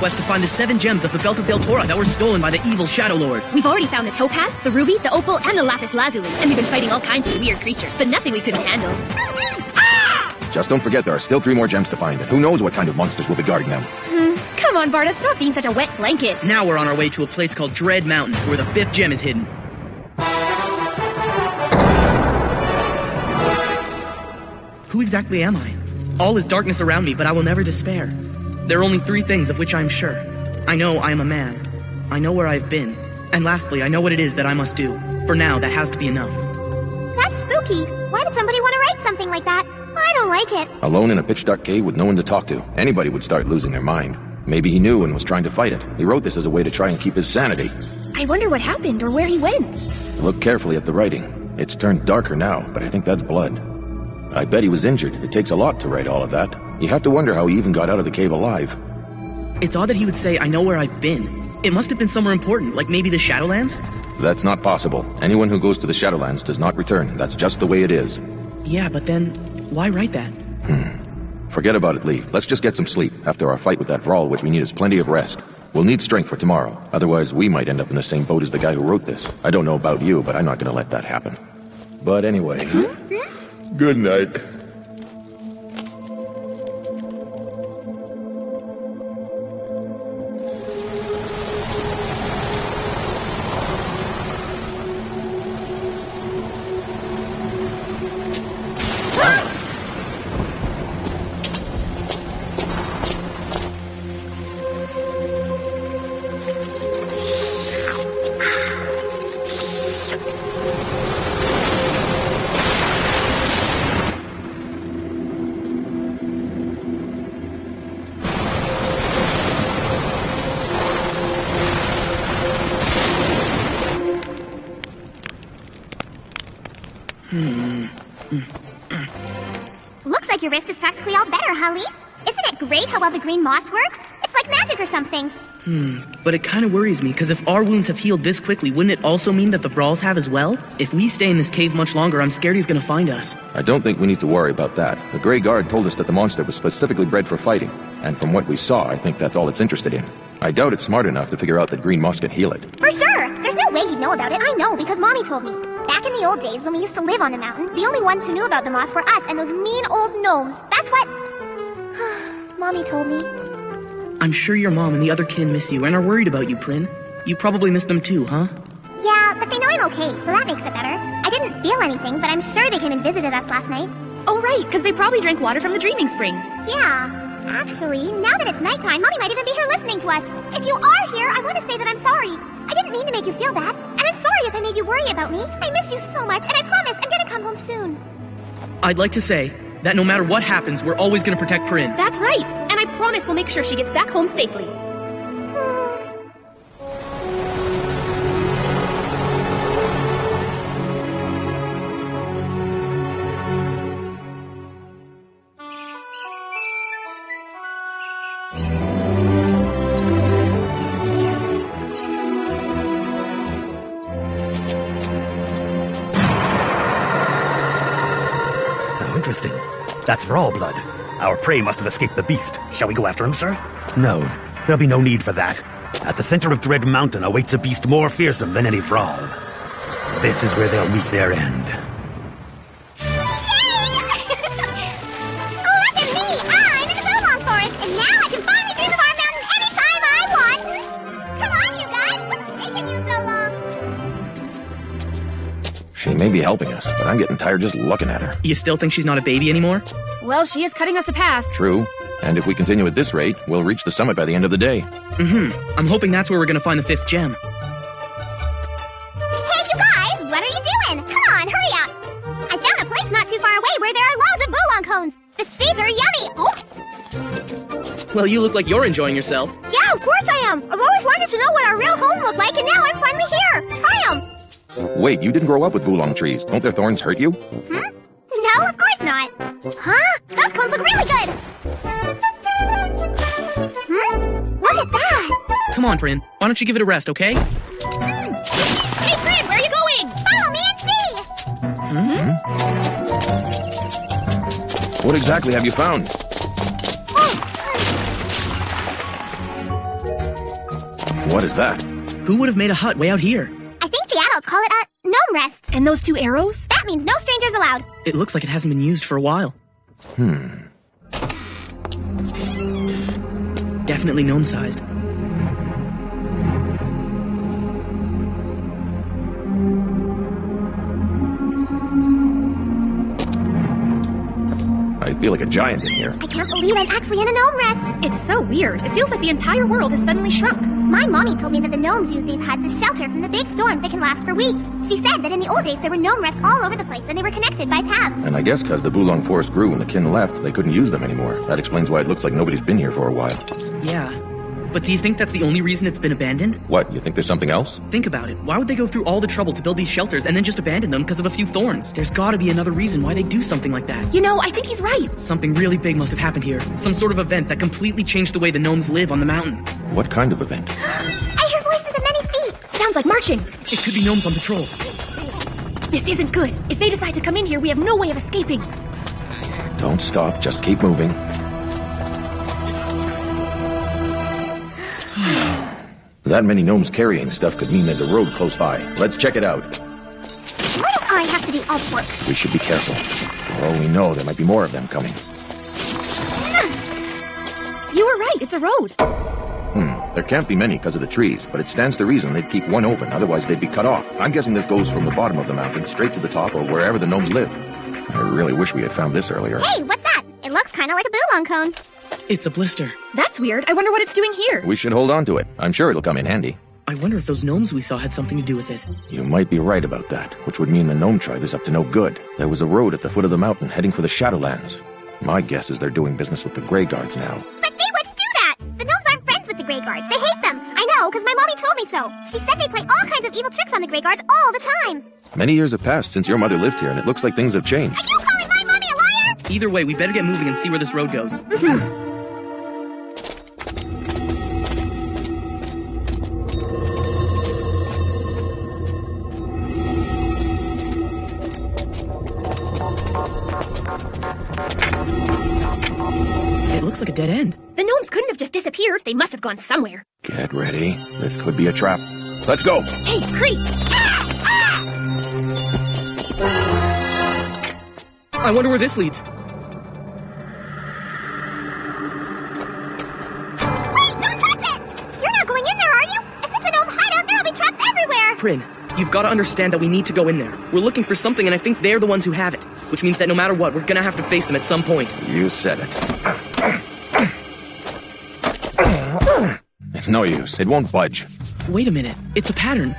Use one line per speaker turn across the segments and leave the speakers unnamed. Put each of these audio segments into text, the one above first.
quest to find the 7 gems of the Belt of Deltora that were stolen by the evil Shadow Lord.
We've already found the topaz, the ruby, the opal, and the lapis lazuli, and we've been fighting all kinds of weird creatures, but nothing we couldn't handle.
Just don't forget there are still 3 more gems to find, and who knows what kind of monsters will be guarding them.
Come on, Barda, stop being such a wet blanket.
Now we're on our way to a place called Dread Mountain, where the 5th gem is hidden. Who exactly am I? All is darkness around me, but I will never despair. There are only 3 things of which I am sure. I know I am a man. I know where I have been. And lastly, I know what it is that I must do. For now, that has to be enough.
That's spooky. Why would somebody want to write something like that? I don't like it.
Alone in a pitch-dark cave with no one to talk to, anybody would start losing their mind. Maybe he knew and was trying to fight it. He wrote this as a way to try and keep his sanity.
I wonder what happened or where he went.
Look carefully at the writing. It's turned darker now, but I think that's blood. I bet he was injured. It takes a lot to write all of that. You have to wonder how he even got out of the cave alive.
It's odd that he would say, I know where I've been. It must have been somewhere important, like maybe the Shadowlands?
That's not possible. Anyone who goes to the Shadowlands does not return. That's just the way it is.
Yeah, but then, why write that?
Forget about it, Leaf. Let's just get some sleep. After our fight with that Vrawl, what we need is plenty of rest. We'll need strength for tomorrow. Otherwise, we might end up in the same boat as the guy who wrote this. I don't know about you, but I'm not gonna let that happen. But anyway... Good night.
Looks like your wrist is practically all better, huh, Leaf? Isn't it great how well the green moss works? It's like magic or something.
But it kind of worries me, because if our wounds have healed this quickly, wouldn't it also mean that the Brawls have as well? If we stay in this cave much longer, I'm scared he's gonna find us.
I don't think we need to worry about that. The Grey Guard told us that the monster was specifically bred for fighting, and from what we saw, I think that's all it's interested in. I doubt it's smart enough to figure out that green moss can heal it.
For sure! There's no way he'd know about it. I know, because Mommy told me. Back in the old days, when we used to live on the mountain, the only ones who knew about the moss were us and those mean old gnomes. That's what... Mommy told me.
I'm sure your mom and the other kin miss you and are worried about you, Prin. You probably miss them too, huh?
Yeah, but they know I'm okay, so that makes it better. I didn't feel anything, but I'm sure they came and visited us last night.
Oh, right, because they probably drank water from the Dreaming Spring.
Yeah. Actually, now that it's nighttime, Mommy might even be here listening to us. If you are here, I want to say that I'm sorry. I didn't mean to make you feel bad, and I'm sorry if I made you worry about me. I miss you so much, and I promise I'm gonna come home soon.
I'd like to say that no matter what happens, we're always gonna protect Prin.
That's right, and I promise we'll make sure she gets back home safely.
Interesting. That's Vrawl blood. Our prey must have escaped the beast. Shall we go after him, sir? No, there'll be no need for that. At the center of Dread Mountain awaits a beast more fearsome than any Vrawl. This is where they'll meet their end.
Look at me! I'm in the Boolong Forest, and now I can finally dream of our mountain anytime I want! Come on, you guys! What's taking you so long?
She may be helping us, but I'm getting tired just looking at her.
You still think she's not a baby anymore?
Well, she is cutting us a path.
True. And if we continue at this rate, we'll reach the summit by the end of the day.
I'm hoping that's where we're gonna find the 5th gem.
Hey, you guys! What are you doing? Come on, hurry up! I found a place not too far away where there are loads of Boolong cones! The seeds are yummy! Oh!
Well, you look like you're enjoying yourself.
Yeah, of course I am! I've always wanted to know what our real home looked like, and now I'm finally here! Try them!
Wait, you didn't grow up with Boolong trees. Don't their thorns hurt you?
No, of course not. Huh? Those cones look really good. Look at that.
Come on, Prin. Why don't you give it a rest, okay?
Hey, Prin, where are you going?
Follow me and see.
What exactly have you found? What is that?
Who would have made a hut way out here?
I think the adults call it a gnome rest.
And those 2 arrows?
That means no strangers allowed.
It looks like it hasn't been used for a while. Definitely gnome-sized.
I feel like a giant in here.
I can't believe I'm actually in a gnome rest.
It's so weird. It feels like the entire world has suddenly shrunk.
My mommy told me that the gnomes use these huts as shelter from the big storms that can last for weeks. She said that in the old days there were gnome rests all over the place and they were connected by paths.
And I guess because the Bulong forest grew and the kin left, they couldn't use them anymore. That explains why it looks like nobody's been here for a while.
Yeah. But do you think that's the only reason it's been abandoned?
What, you think there's something else?
Think about it. Why would they go through all the trouble to build these shelters and then just abandon them because of a few thorns? There's gotta be another reason why they do something like that.
You know, I think he's right.
Something really big must have happened here. Some sort of event that completely changed the way the gnomes live on the mountain.
What kind of event?
I hear voices of many feet.
Sounds like marching.
It could be gnomes on patrol.
This isn't good. If they decide to come in here, we have no way of escaping.
Don't stop, just keep moving. That many gnomes carrying stuff could mean there's a road close by. Let's check it out.
Why do I have to do all the work?
We should be careful. For all we know, there might be more of them coming.
You were right. It's a road.
There can't be many because of the trees, but it stands to reason they'd keep one open, otherwise they'd be cut off. I'm guessing this goes from the bottom of the mountain straight to the top or wherever the gnomes live. I really wish we had found this earlier.
Hey, what's that? It looks kind of like a Bulong cone.
It's a blister.
That's weird. I wonder what it's doing here.
We should hold on to it. I'm sure it'll come in handy.
I wonder if those gnomes we saw had something to do with it.
You might be right about that, which would mean the gnome tribe is up to no good. There was a road at the foot of the mountain heading for the Shadowlands. My guess is they're doing business with the Grey Guards now.
But they wouldn't do that! The gnomes aren't friends with the Grey Guards. They hate them. I know, because my mommy told me so. She said they play all kinds of evil tricks on the Grey Guards all the time.
Many years have passed since your mother lived here, and it looks like things have changed.
Are you calling my mommy a liar?
Either way, we better get moving and see where this road goes. It looks like a dead end.
The gnomes couldn't have just disappeared. They must have gone somewhere.
Get ready. This could be a trap. Let's go!
Hey, Cree!
I wonder where this leads.
Wait, don't touch it! You're not going in there, are you? If it's a gnome hideout, there'll be traps everywhere!
Prin, you've got to understand that we need to go in there. We're looking for something, and I think they're the ones who have it. Which means that no matter what, we're gonna have to face them at some point.
You said it. It's no use. It won't budge.
Wait a minute. It's a pattern.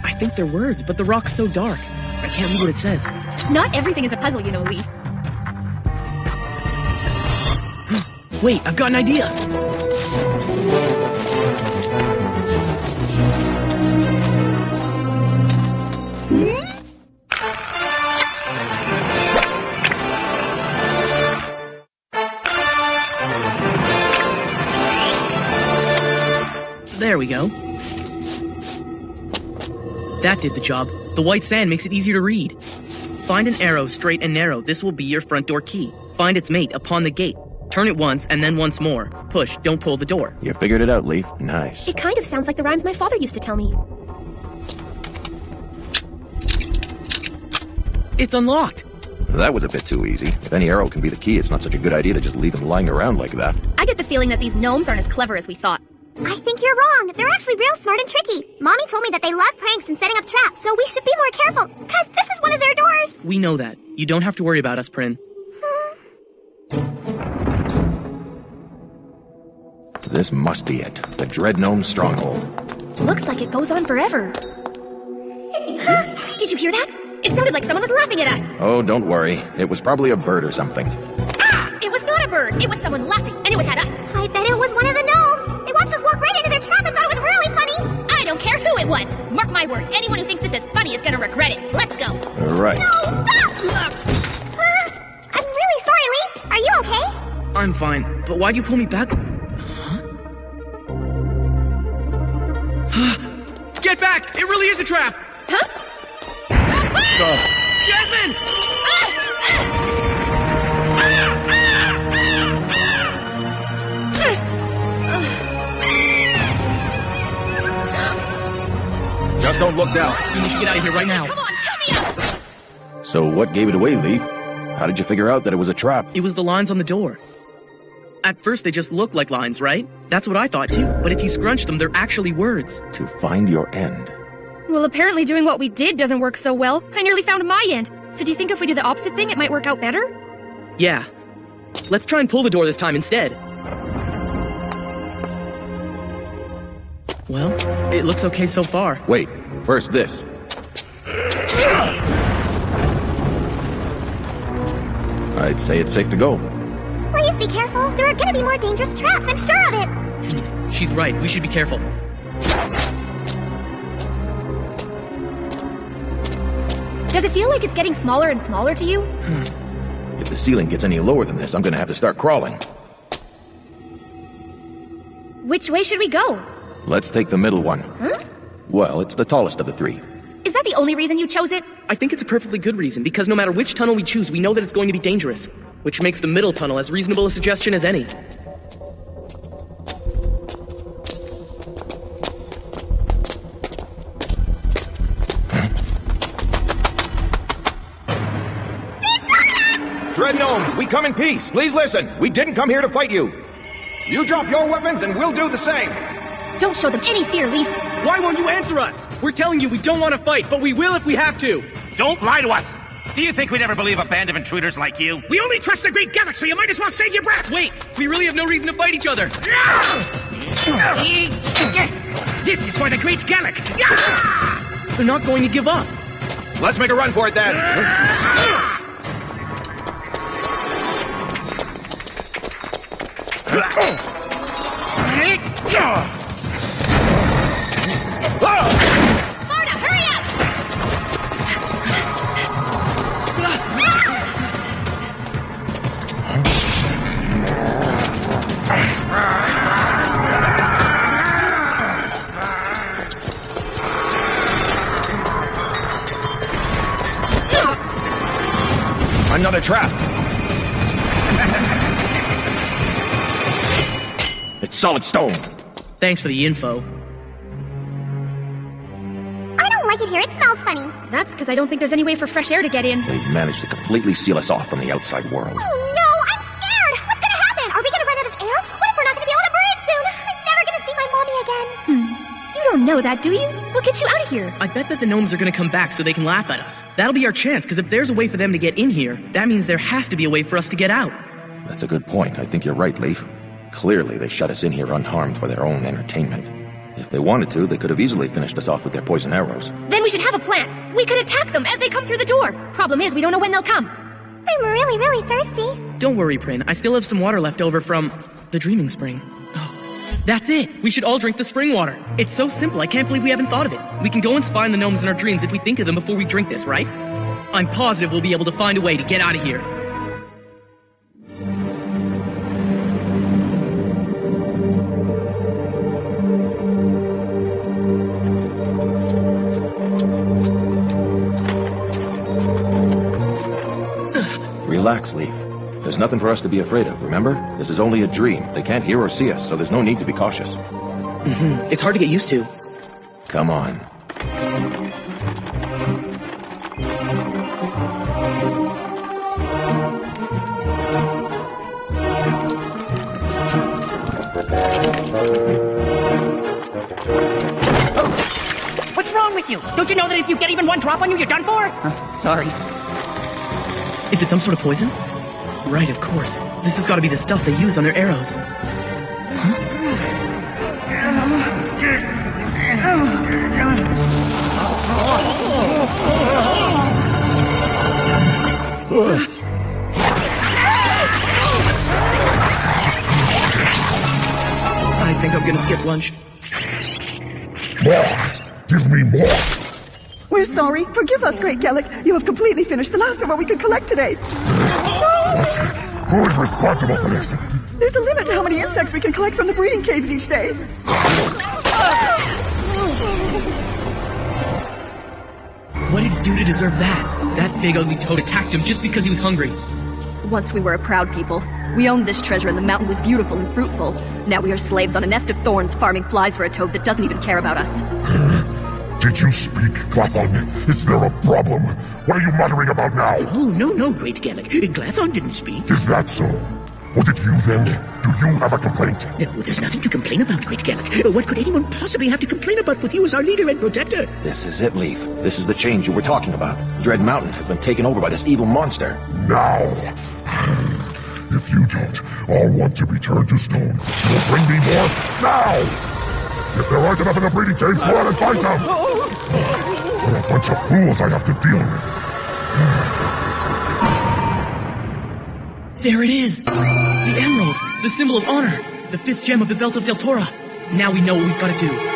I think they're words, but the rock's so dark. I can't read what it says.
Not everything is a puzzle, you know, Lee.
Wait, I've got an idea. There we go. That did the job. The white sand makes it easier to read. Find an arrow straight and narrow. This will be your front door key. Find its mate upon the gate. Turn it once and then once more. Push, don't pull the door.
You figured it out, Leaf. Nice.
It kind of sounds like the rhymes my father used to tell me.
It's unlocked.
That was a bit too easy. If any arrow can be the key, it's not such a good idea to just leave them lying around like that.
I get the feeling that these gnomes aren't as clever as we thought.
I think you're wrong. They're actually real smart and tricky. Mommy told me that they love pranks and setting up traps, so we should be more careful, because this is one of their doors.
We know that. You don't have to worry about us, Prin.
This must be it. The Dread Gnome Stronghold.
Looks like it goes on forever. Did you hear that? It sounded like someone was laughing at us.
Oh, don't worry. It was probably a bird or something.
It was not a bird. It was someone laughing, and it was at us.
I bet it was one of the gnomes. They watched us walk right into their trap and thought it was really funny.
I don't care who it was. Mark my words. Anyone who thinks this is funny is gonna regret it. Let's go.
Right.
No, stop! I'm really sorry, Leaf. Are you okay?
I'm fine, but why'd you pull me back? Huh? Get back! It really is a trap!
Huh?
Jasmine!
Just don't look down.
We need to get out of here right now.
Come on, help me out!
So what gave it away, Leaf? How did you figure out that it was a trap?
It was the lines on the door. At first, they just look like lines, right? That's what I thought too. But if you scrunch them, they're actually words.
To find your end.
Well, apparently doing what we did doesn't work so well. I nearly found my end. So do you think if we do the opposite thing, it might work out better?
Yeah. Let's try and pull the door this time instead. Well, it looks okay so far.
Wait, first this. I'd say it's safe to go.
Please be careful. There are gonna be more dangerous traps, I'm sure of it.
She's right, we should be careful.
Does it feel like it's getting smaller and smaller to you?
If the ceiling gets any lower than this, I'm gonna have to start crawling.
Which way should we go?
Let's take the middle one.
Huh?
Well, it's the tallest of the three.
Is that the only reason you chose it?
I think it's a perfectly good reason, because no matter which tunnel we choose, we know that it's going to be dangerous. Which makes the middle tunnel as reasonable a suggestion as any.
Dread Gnomes, we come in peace. Please listen. We didn't come here to fight you. You drop your weapons and we'll do the same.
Don't show them any fear, Leaf.
Why won't you answer us? We're telling you we don't want to fight, but we will if we have to.
Don't lie to us! Do you think we'd ever believe a band of intruders like you?
We only trust the Great Galaxy. You might as well save your breath.
Wait, we really have no reason to fight each other.
This is for the Great Galac.
They're not going to give up.
Let's make a run for it then.
Mona, hurry up!
Another trap.
It's solid stone.
Thanks for the info.
I don't like it here. It smells funny.
That's because I don't think there's any way for fresh air to get in.
They've managed to completely seal us off from the outside world.
Oh no, I'm scared. What's gonna happen? Are we gonna run out of air? What if we're not gonna be able to breathe soon? I'm never gonna see my mommy again.
You don't know that, do you? We'll get you out of here.
I bet that the gnomes are going to come back so they can laugh at us. That'll be our chance, because if there's a way for them to get in here, that means there has to be a way for us to get out.
That's a good point. I think you're right, Leaf. Clearly, they shut us in here unharmed for their own entertainment. If they wanted to, they could have easily finished us off with their poison arrows.
Then we should have a plan. We could attack them as they come through the door. Problem is, we don't know when they'll come.
I'm really, really thirsty.
Don't worry, Prin. I still have some water left over from the Dreaming Spring. Oh, that's it! We should all drink the spring water. It's so simple, I can't believe we haven't thought of it. We can go and spy on the gnomes in our dreams if we think of them before we drink this, right? I'm positive we'll be able to find a way to get out of here.
Relax, Leaf. There's nothing for us to be afraid of, remember? This is only a dream. They can't hear or see us, so there's no need to be cautious.
It's hard to get used to.
Come on.
What's wrong with you? Don't you know that if you get even one drop on you, you're done for? Sorry.
Is it some sort of poison? Right, of course. This has got to be the stuff they use on their arrows. I think I'm gonna skip lunch.
More! Give me more!
We're sorry. Forgive us, Great Galac. You have completely finished the last one we could collect today.
Who is responsible for this?
There's a limit to how many insects we can collect from the breeding caves each day.
What did he do to deserve that? That big ugly toad attacked him just because he was hungry.
Once we were a proud people. We owned this treasure and the mountain was beautiful and fruitful. Now we are slaves on a nest of thorns farming flies for a toad that doesn't even care about us.
Did you speak, Glathon? Is there a problem? What are you muttering about now?
Oh, no, Great Gallic. Glathon didn't speak.
Is that so? Was it you then? Do you have a complaint?
No, there's nothing to complain about, Great Gallic. What could anyone possibly have to complain about with you as our leader and protector?
This is it, Leaf. This is the change you were talking about. Dread Mountain has been taken over by this evil monster.
Now! If you don't all want to be turned to stone, you'll bring me more now! If there aren't enough in the breeding caves, go out and find some! What a bunch of fools I have to deal with.
There it is! The emerald! The symbol of honor! The 5th gem of the belt of Deltora! Now we know what we've got to do.